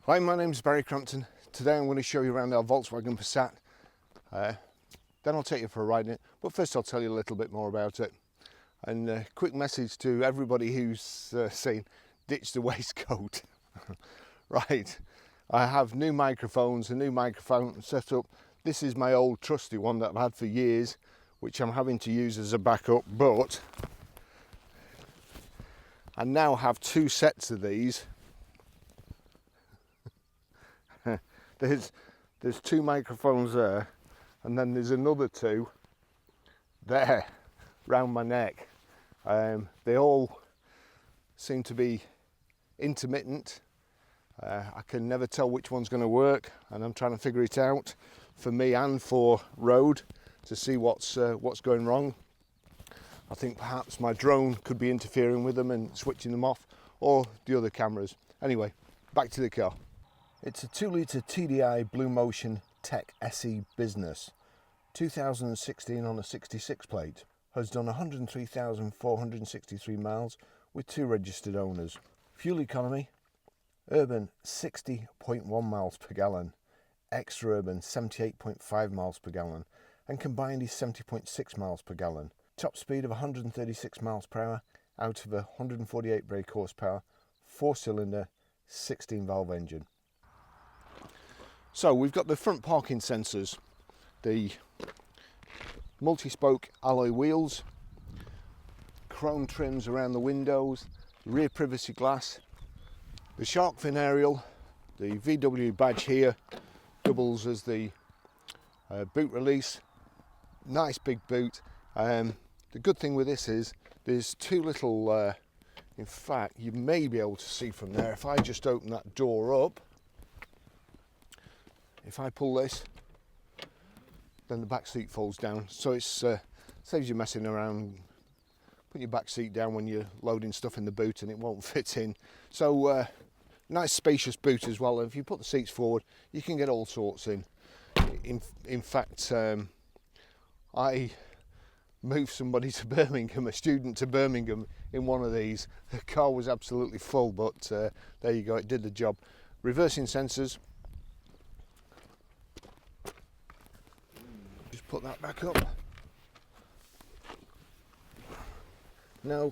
Hi, my name is Barry Crampton. Today I'm going to show you around our Volkswagen Passat. Then I'll take you for a ride in it, but first I'll tell you a little bit more about it. And a quick message to everybody who's saying ditch the waistcoat. Right, I have new microphones, a new microphone set up. This is my old trusty one that I've had for years, which I'm having to use as a backup, but I now have two sets of these. There's two microphones there, and then there's another two there round my neck. They all seem to be intermittent. I can never tell which one's going to work, and I'm trying to figure it out for me and for road to see what's going wrong. I think perhaps my drone could be interfering with them and switching them off, or the other cameras. Anyway, back to the car. It's a 2-litre TDI BlueMotion Tech SE Business, 2016 on a 66 plate. Has done 103,463 miles with 2 registered owners. Fuel economy, urban 60.1 miles per gallon, extra urban 78.5 miles per gallon, and combined is 70.6 miles per gallon. Top speed of 136 miles per hour out of a 148 brake horsepower, 4-cylinder, 16-valve engine. So we've got the front parking sensors, the multi-spoke alloy wheels, chrome trims around the windows, rear privacy glass, the shark fin aerial, the VW badge here doubles as the boot release. Nice big boot. The good thing with this is there's two little, in fact you may be able to see from there, if I just open that door up, if I pull this, then the back seat folds down, so it saves you messing around, put your back seat down when you're loading stuff in the boot and it won't fit in. So nice spacious boot as well. If you put the seats forward, you can get all sorts in. In fact, I moved somebody to Birmingham, a student to Birmingham, in one of these. The car was absolutely full, but there you go, it did the job. Reversing sensors. Just put that back up. Now,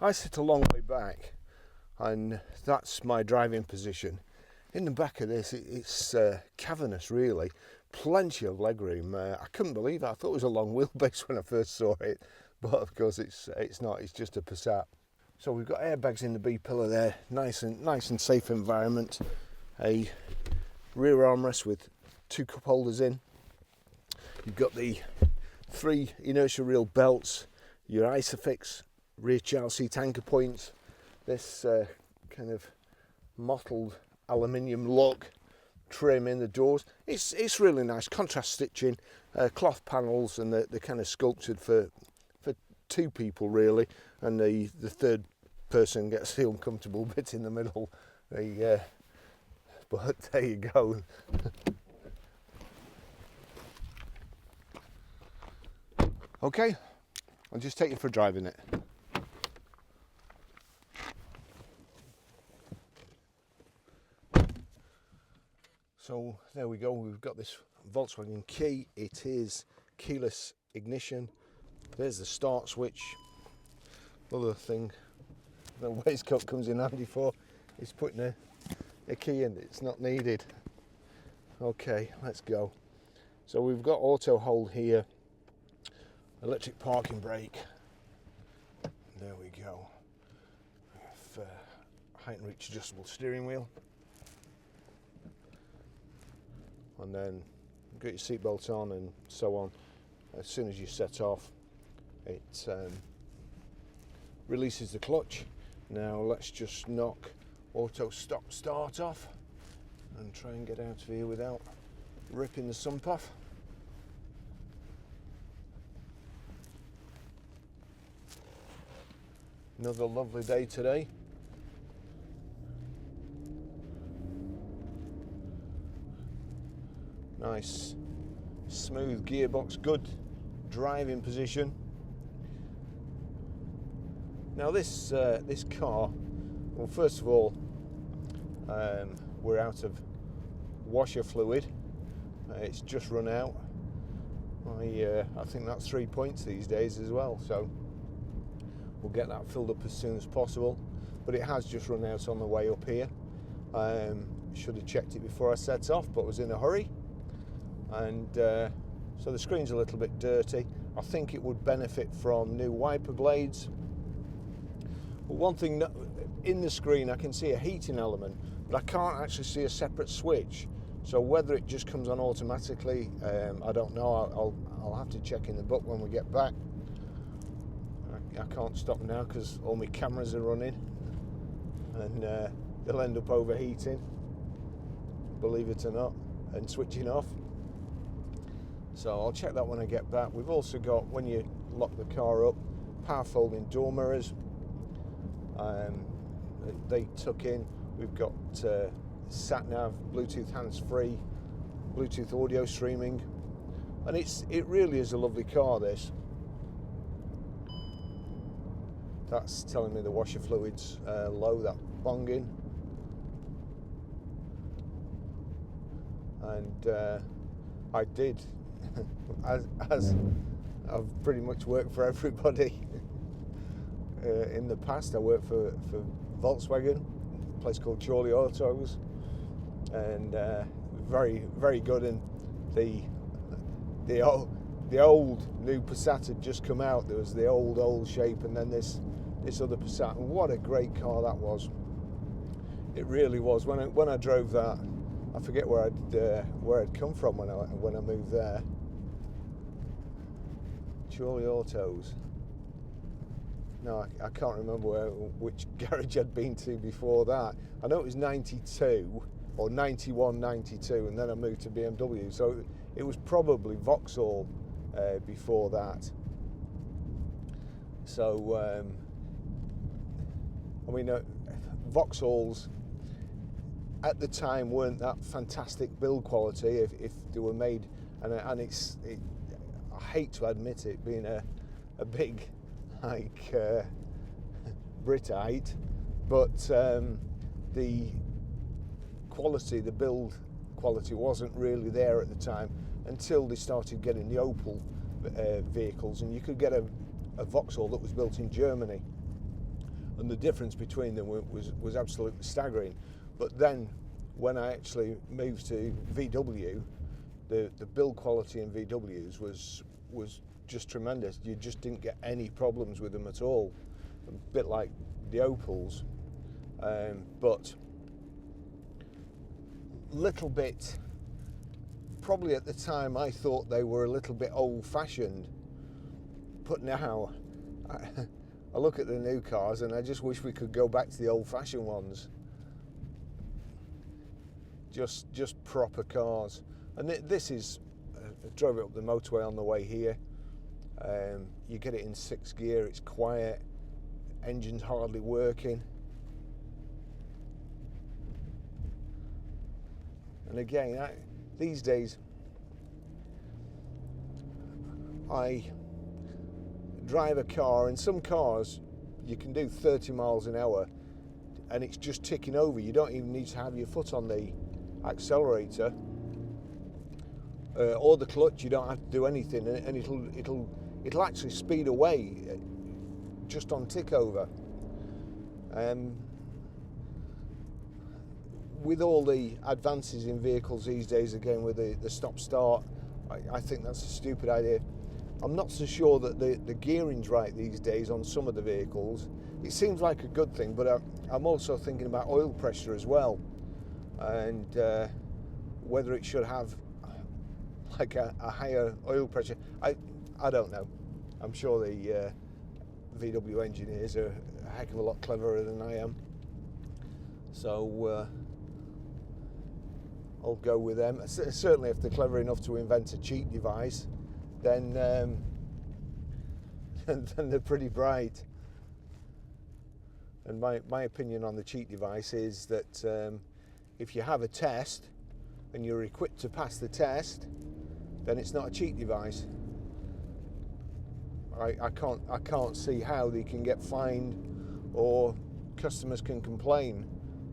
I sit a long way back, and that's my driving position. In the back of this, it's cavernous really, plenty of legroom. I couldn't believe it. I thought it was a long wheelbase when I first saw it, but of course it's not, it's just a Passat. So we've got airbags in the B pillar there, nice and safe environment. A rear armrest with 2 cup holders in. You've got the 3 inertia reel belts, your Isofix rear child seat anchor points, this kind of mottled aluminium look trim in the doors. It's really nice, contrast stitching, cloth panels, and they're kind of sculpted for 2 people really, and the third person gets the uncomfortable bit in the middle. But there you go. Okay, I'll just take you for a drive in it. So there we go, we've got this Volkswagen key. It is keyless ignition. There's the start switch. Other thing the waistcoat comes in handy for is putting a key in. It's not needed. Okay, let's go. So we've got auto hold here, electric parking brake. There we go. Height and reach adjustable steering wheel. And then get your seatbelt on and so on. As soon as you set off, it releases the clutch. Now let's just knock auto stop start off and try and get out of here without ripping the sump off. Another lovely day today. Nice smooth gearbox, good driving position. Now this car, well, first of all, we're out of washer fluid. It's just run out. I think that's 3 points these days as well, so we'll get that filled up as soon as possible. But it has just run out on the way up here. Should have checked it before I set off, but was in a hurry, and so the screen's a little bit dirty. I think it would benefit from new wiper blades. But one thing that, in the screen I can see a heating element, but I can't actually see a separate switch. So whether it just comes on automatically, I don't know. I'll have to check in the book when we get back. I can't stop now because all my cameras are running, and they'll end up overheating, believe it or not, and switching off. So I'll check that when I get back. We've also got, when you lock the car up, power folding door mirrors. They tuck in. We've got sat nav, Bluetooth hands-free, Bluetooth audio streaming, and it really is a lovely car, this. That's telling me the washer fluid's low, that bonging. And I did, as I've pretty much worked for everybody in the past. I worked for Volkswagen, a place called Charlie Autos, and very, very good. And the old new Passat had just come out. There was the old shape, and then this other Passat, and what a great car that was. It really was. When I drove that, I forget where I'd come from when I moved there. Charlie Autos. No, I can't remember which garage I'd been to before that. I know it was 92 or 91, 92, and then I moved to BMW. So it was probably Vauxhall before that. So I mean, Vauxhalls at the time weren't that fantastic build quality if they were made, and I hate to admit it, being a big like Britite, but the quality, the build quality wasn't really there at the time until they started getting the Opel vehicles, and you could get a Vauxhall that was built in Germany, and the difference between them was absolutely staggering. But then when I actually moved to VW, the build quality in VWs was just tremendous. You just didn't get any problems with them at all, a bit like the Opels, but little bit, probably at the time I thought they were a little bit old-fashioned, but now I look at the new cars and I just wish we could go back to the old-fashioned ones. Just proper cars. And this is, I drove it up the motorway on the way here. You get it in 6th gear, it's quiet, engine's hardly working. And again, these days, I drive a car, and some cars you can do 30 miles an hour and it's just ticking over. You don't even need to have your foot on the accelerator or the clutch. You don't have to do anything, and it'll actually speed away just on tick over. With all the advances in vehicles these days, again with the stop start, I think that's a stupid idea. I'm not so sure that the gearing's right these days on some of the vehicles. It seems like a good thing, but I'm also thinking about oil pressure as well, and whether it should have like a higher oil pressure. I don't know. I'm sure the VW engineers are a heck of a lot cleverer than I am. So I'll go with them. Certainly if they're clever enough to invent a cheat device, then they're pretty bright. And my opinion on the cheat device is that if you have a test and you're equipped to pass the test, then it's not a cheat device. I can't see how they can get fined or customers can complain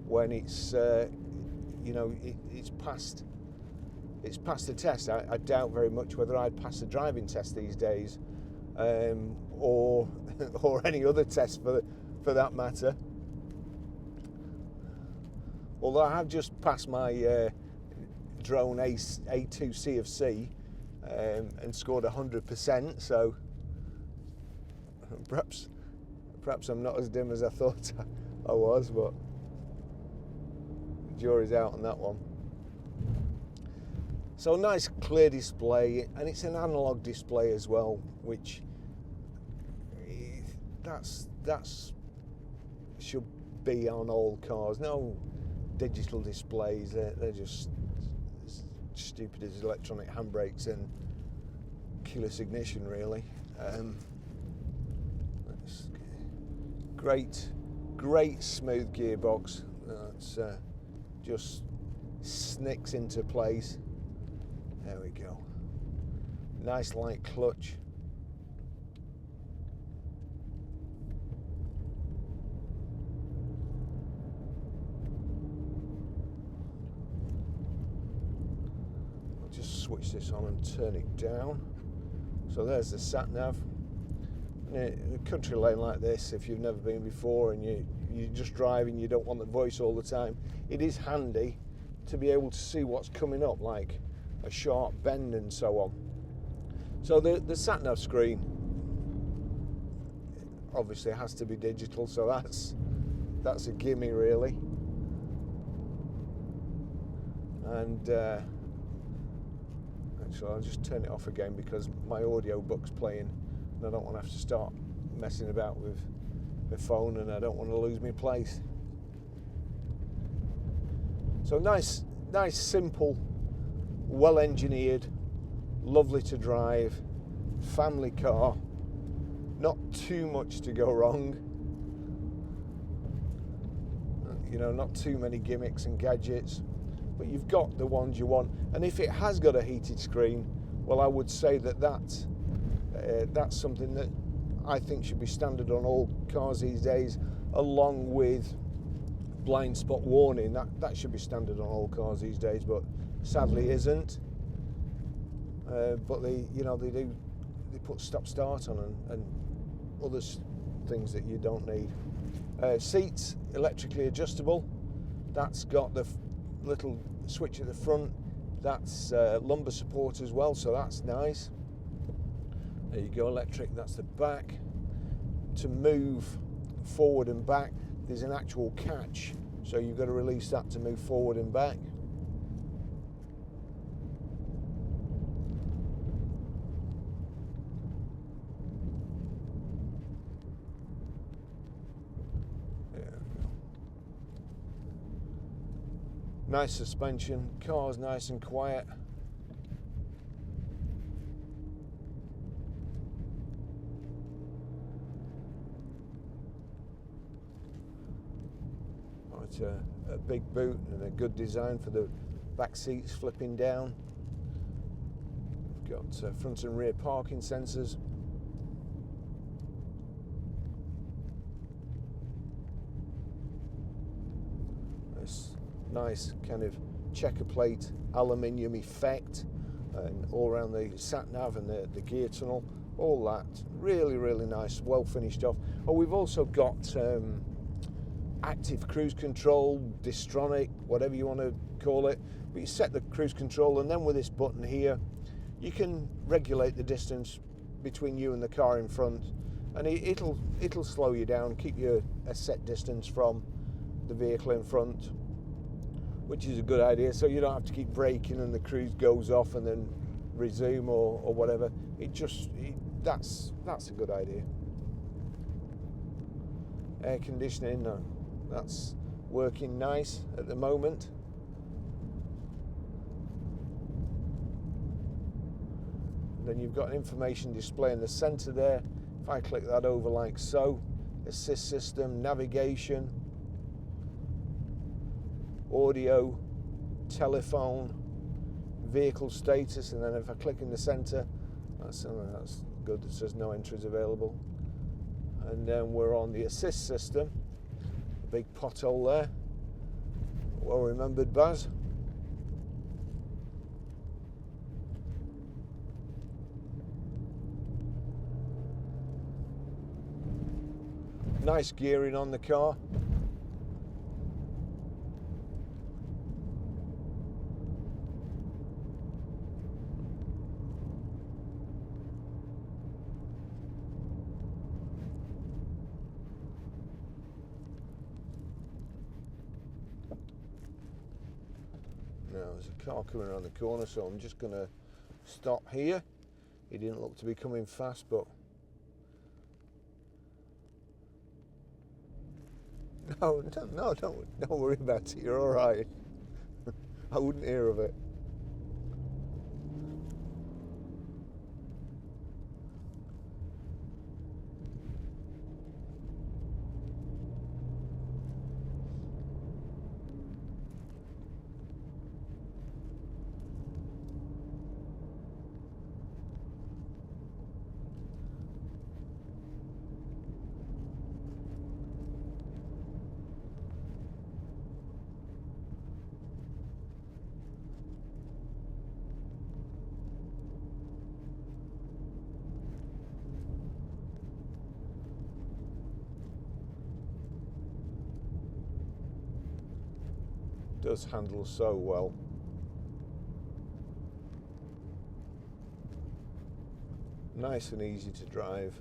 when it's you know, it's passed the test. I doubt very much whether I'd pass a driving test these days, or or any other test for that matter. Although I have just passed my drone A2 C of C and scored 100%, so perhaps I'm not as dim as I thought I was, but the jury's out on that one. So nice clear display, and it's an analog display as well, which that's should be on all cars. No digital displays, they're just as stupid as electronic handbrakes and keyless ignition, really. Great smooth gearbox. That's just snicks into place. There we go. Nice light clutch. I'll just switch this on and turn it down. So there's the sat nav. In a country lane like this, if you've never been before and you're just driving, you don't want the voice all the time, it is handy to be able to see what's coming up, like a sharp bend and so on. So the sat nav screen obviously has to be digital, so that's a gimme, really. And actually I'll just turn it off again because my audio book's playing and I don't want to have to start messing about with my phone, and I don't want to lose my place. So nice simple, well engineered, lovely to drive, family car, not too much to go wrong, you know, not too many gimmicks and gadgets, but you've got the ones you want. And if it has got a heated screen, well, I would say that's something that I think should be standard on all cars these days, along with blind spot warning. That should be standard on all cars these days, but sadly isn't. But they put stop start on and other things that you don't need. Seats electrically adjustable. That's got the little switch at the front. That's lumbar support as well, so that's nice. There you go, electric. That's the back. To move forward and back, there's an actual catch, so you've got to release that to move forward and back. There we go. Nice suspension. Car's nice and quiet. It's a big boot and a good design for the back seats flipping down. We've got front and rear parking sensors. This nice kind of checker plate aluminium effect, and all around the sat nav and the gear tunnel, all that really nice, well finished off. Oh, we've also got active cruise control, Distronic, whatever you want to call it, but you set the cruise control, and then with this button here you can regulate the distance between you and the car in front, and it'll slow you down, keep you a set distance from the vehicle in front, which is a good idea, so you don't have to keep braking and the cruise goes off and then resume or whatever. That's a good idea. Air conditioning, no, that's working nice at the moment. Then you've got an information display in the center there. If I click that over like so, assist system, navigation, audio, telephone, vehicle status, and then if I click in the center, that's good, it says no entries available. And then we're on the assist system, the big pothole there. Well remembered, Baz. Nice gearing on the car. Now there's a car coming around the corner, so I'm just going to stop here. He didn't look to be coming fast, but no, don't worry about it. You're all right. I wouldn't hear of it. Does handle so well. Nice and easy to drive.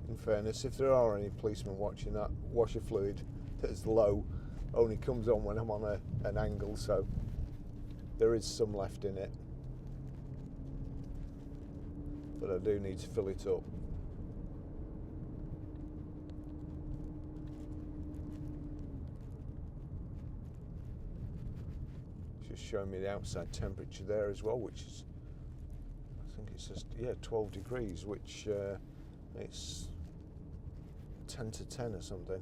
In fairness, if there are any policemen watching, that washer fluid that's low only comes on when I'm on an angle, so there is some left in it, but I do need to fill it up. Just showing me the outside temperature there as well, which is, I think it's just, yeah, 12 degrees, which it's 10 to 10 or something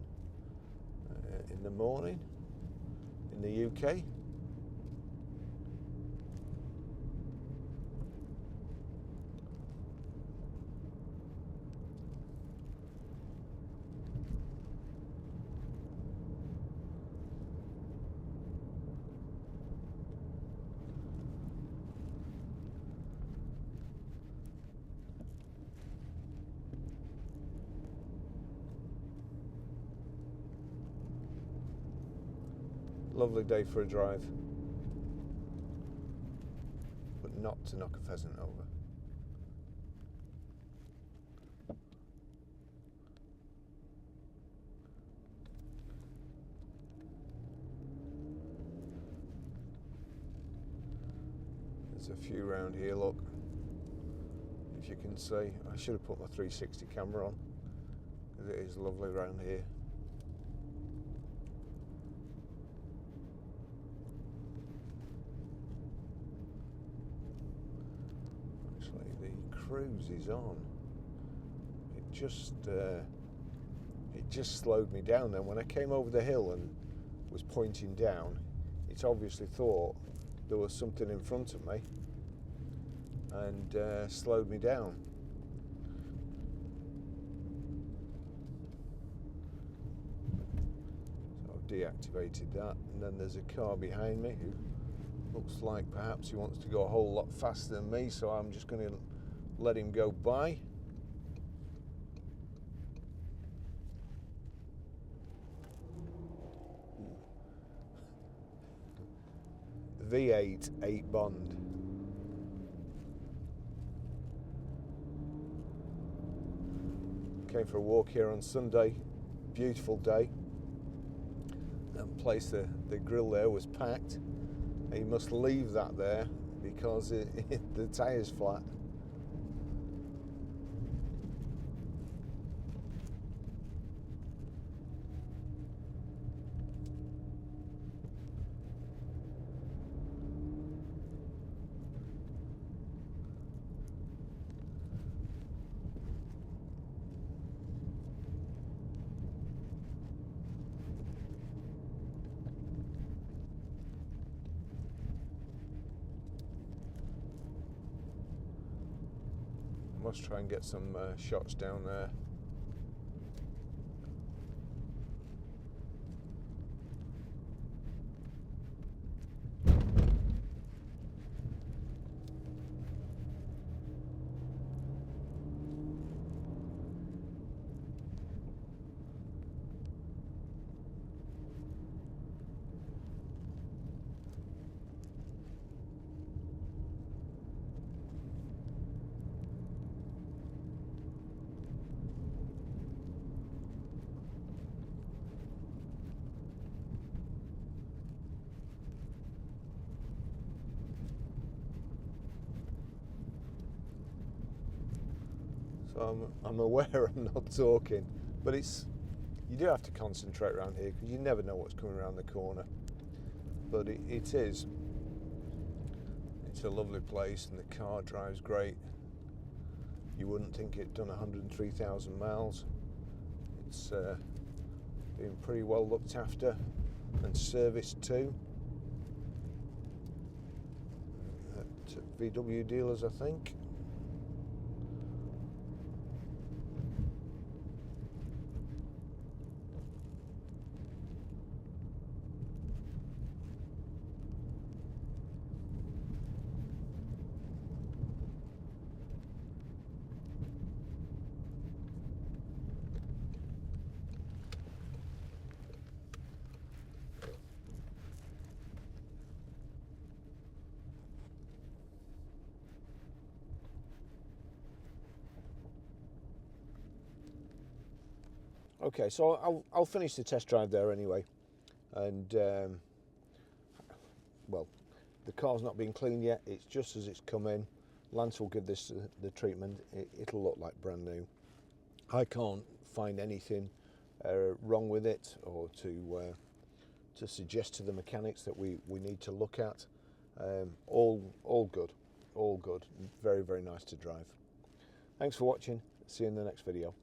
in the morning in the UK. Lovely day for a drive, but not to knock a pheasant over. There's a few round here, look, if you can see. I should have put my 360 camera on, because it is lovely around here. Cruise is on. It just slowed me down then. When I came over the hill and was pointing down, it obviously thought there was something in front of me and slowed me down. So I've deactivated that, and then there's a car behind me who looks like perhaps he wants to go a whole lot faster than me, so I'm just going to let him go by. V8 8 Bond. Came for a walk here on Sunday, beautiful day. That place, the grill there was packed. And you must leave that there because the tyre's flat. Must try and get some shots down there. So I'm aware I'm not talking, but you do have to concentrate around here because you never know what's coming around the corner. But it's a lovely place and the car drives great. You wouldn't think it'd done 103,000 miles. It's been pretty well looked after and serviced too at VW dealers, I think. Okay, so I'll finish the test drive there anyway, and well, the car's not been cleaned yet. It's just as it's come in. Lance will give this the treatment. It'll look like brand new. I can't find anything wrong with it or to suggest to the mechanics that we need to look at. All good, all good. Very, very nice to drive. Thanks for watching. See you in the next video.